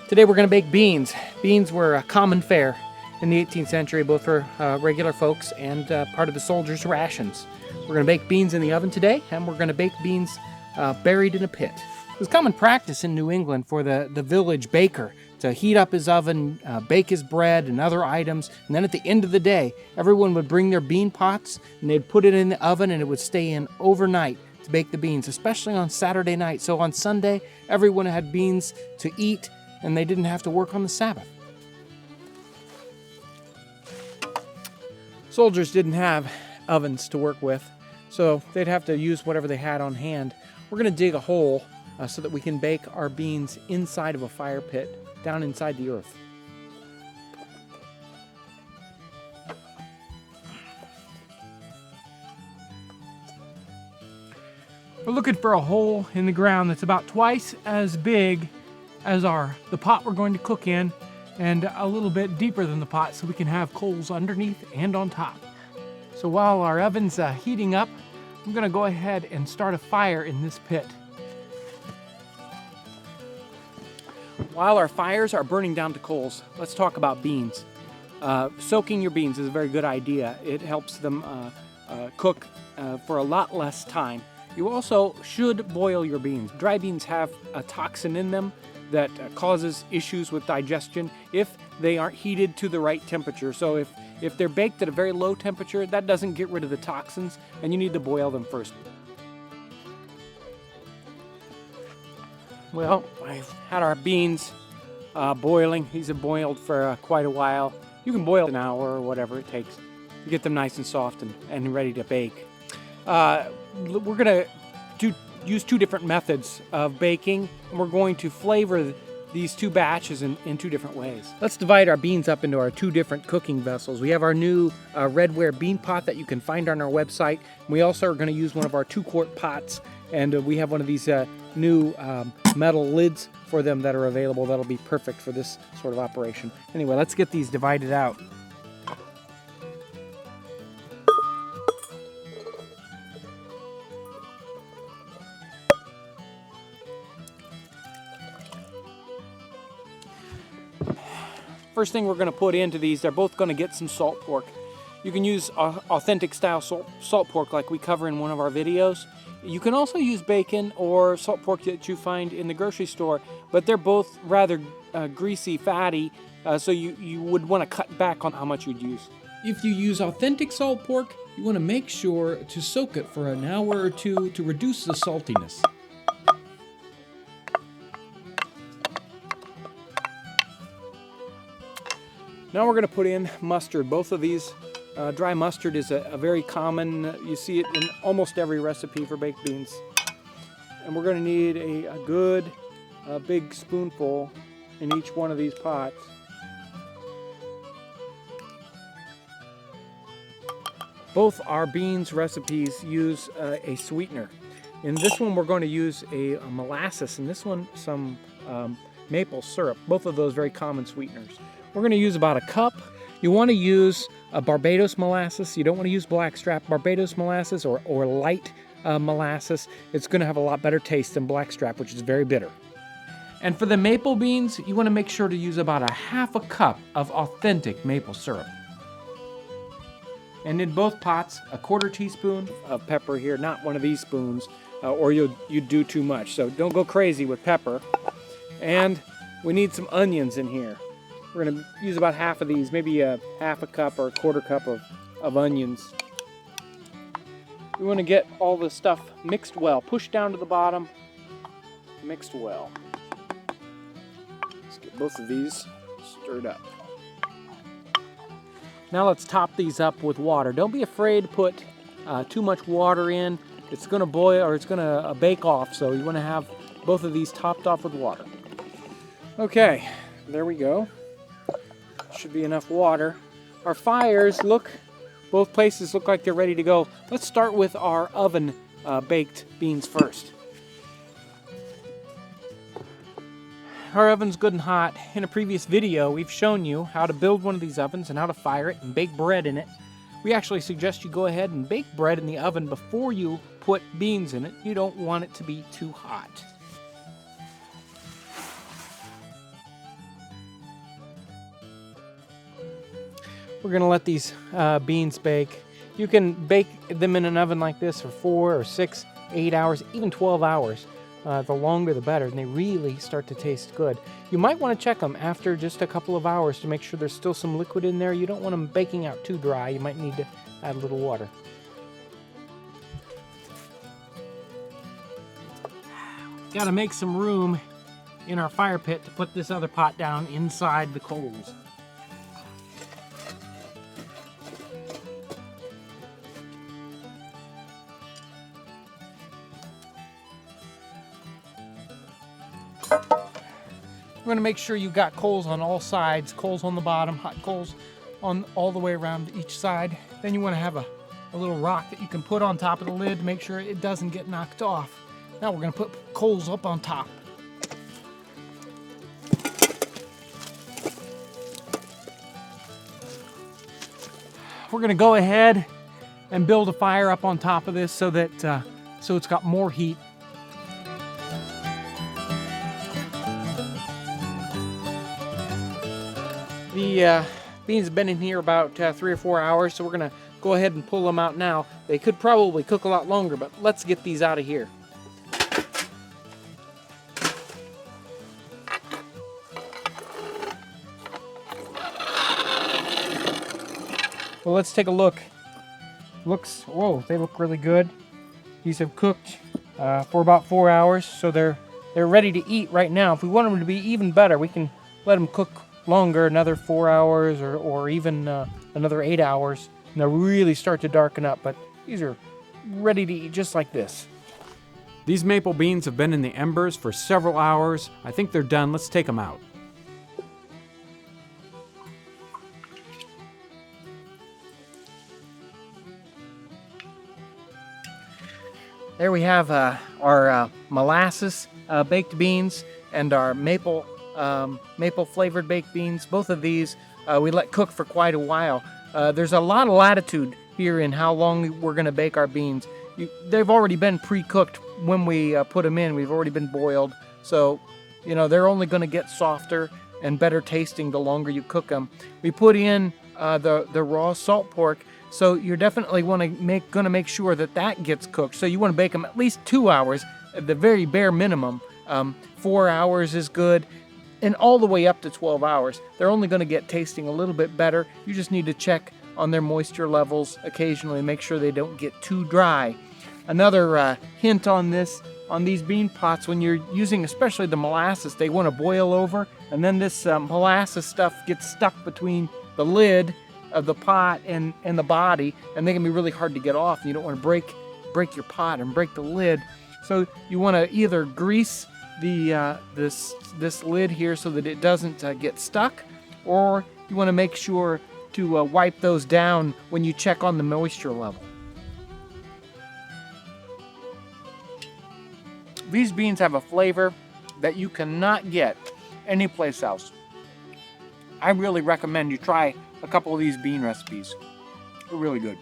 Today we're going to bake beans. Beans were a common fare in the 18th century, both for regular folks and part of the soldiers' rations. We're going to bake beans in the oven today, and we're going to bake beans buried in a pit. It was common practice in New England for the village baker to heat up his oven, bake his bread and other items, and then at the end of the day, everyone would bring their bean pots and they'd put it in the oven and it would stay in overnight to bake the beans, especially on Saturday night. So on Sunday, everyone had beans to eat and they didn't have to work on the Sabbath. Soldiers didn't have ovens to work with, so they'd have to use whatever they had on hand. We're going to dig a hole so that we can bake our beans inside of a fire pit, down inside the earth. We're looking for a hole in the ground that's about twice as big as the pot we're going to cook in, and a little bit deeper than the pot so we can have coals underneath and on top. So while our oven's heating up, I'm going to go ahead and start a fire in this pit. While our fires are burning down to coals, let's talk about beans. Soaking your beans is a very good idea. It helps them cook for a lot less time. You also should boil your beans. Dry beans have a toxin in them that causes issues with digestion if they aren't heated to the right temperature. So if they're baked at a very low temperature, that doesn't get rid of the toxins, and you need to boil them first. Well, I've had our beans boiling. These have boiled for quite a while. You can boil an hour or whatever it takes to get them nice and soft and ready to bake. We're going to use two different methods of baking, and we're going to flavor these two batches in two different ways. Let's divide our beans up into our two different cooking vessels. We have our new redware bean pot that you can find on our website. We also are going to use one of our 2-quart pots, and we have one of these new metal lids for them that are available that'll be perfect for this sort of operation. Anyway, let's get these divided out. First thing we're going to put into these, they're both going to get some salt pork. You can use authentic style salt pork like we cover in one of our videos. You can also use bacon or salt pork that you find in the grocery store, but they're both rather greasy, fatty, so you would want to cut back on how much you'd use. If you use authentic salt pork, you want to make sure to soak it for an hour or two to reduce the saltiness. Now we're going to put in mustard. Both of these, dry mustard is a very common, you see it in almost every recipe for baked beans. And we're going to need a good big spoonful in each one of these pots. Both our beans recipes use a sweetener. In this one we're going to use a molasses, and this one some maple syrup. Both of those very common sweeteners. We're going to use about a cup. You want to use a Barbados molasses. You don't want to use blackstrap. Barbados molasses or light molasses. It's going to have a lot better taste than blackstrap, which is very bitter. And for the maple beans, you want to make sure to use about a half a cup of authentic maple syrup. And in both pots, a 1/4 teaspoon of pepper here, not one of these spoons, or you'd do too much. So don't go crazy with pepper. And we need some onions in here. We're going to use about half of these, maybe a half a cup or a 1/4 cup of onions. We want to get all the stuff mixed well. Push down to the bottom, mixed well. Let's get both of these stirred up. Now let's top these up with water. Don't be afraid to put too much water in. It's going to boil, or it's going to bake off, so you want to have both of these topped off with water. Okay, there we go. Should be enough water. Our fires both places look like they're ready to go. Let's start with our oven baked beans first. Our oven's good and hot. In a previous video, we've shown you how to build one of these ovens and how to fire it and bake bread in it. We actually suggest you go ahead and bake bread in the oven before you put beans in it. You don't want it to be too hot. We're gonna let these beans bake. You can bake them in an oven like this for 4 or 6, 8 hours, even 12 hours. The longer the better, and they really start to taste good. You might want to check them after just a couple of hours to make sure there's still some liquid in there. You don't want them baking out too dry. You might need to add a little water. Got to make some room in our fire pit to put this other pot down inside the coals. We're going to make sure you've got coals on all sides, coals on the bottom, hot coals on all the way around each side. Then you want to have a little rock that you can put on top of the lid to make sure it doesn't get knocked off. Now we're going to put coals up on top. We're going to go ahead and build a fire up on top of this so that so it's got more heat. The beans have been in here about 3 or 4 hours, so we're going to go ahead and pull them out now. They could probably cook a lot longer, but let's get these out of here. Well, let's take a look. Whoa, they look really good. These have cooked for about 4 hours, so they're ready to eat right now. If we want them to be even better, we can let them cook longer, another 4 hours or even another 8 hours, and they'll really start to darken up, but these are ready to eat just like this. These maple beans have been in the embers for several hours. I think they're done. Let's take them out. There we have our molasses baked beans and our maple flavored baked beans. Both of these we let cook for quite a while. There's a lot of latitude here in how long we're going to bake our beans. They've already been pre-cooked when we put them in. We've already been boiled, so you know they're only going to get softer and better tasting the longer you cook them. We put in the raw salt pork, so you're definitely going to make sure that gets cooked. So you want to bake them at least 2 hours, at the very bare minimum. 4 hours is good, and all the way up to 12 hours. They're only going to get tasting a little bit better. You just need to check on their moisture levels occasionally, make sure they don't get too dry. Another hint on these bean pots, when you're using especially the molasses, they want to boil over, and then this molasses stuff gets stuck between the lid of the pot and the body, and they can be really hard to get off, and you don't want to break your pot and break the lid. So you want to either grease this lid here so that it doesn't get stuck, or you want to make sure to wipe those down when you check on the moisture level. These beans have a flavor that you cannot get anyplace else. I really recommend you try a couple of these bean recipes. They're really good.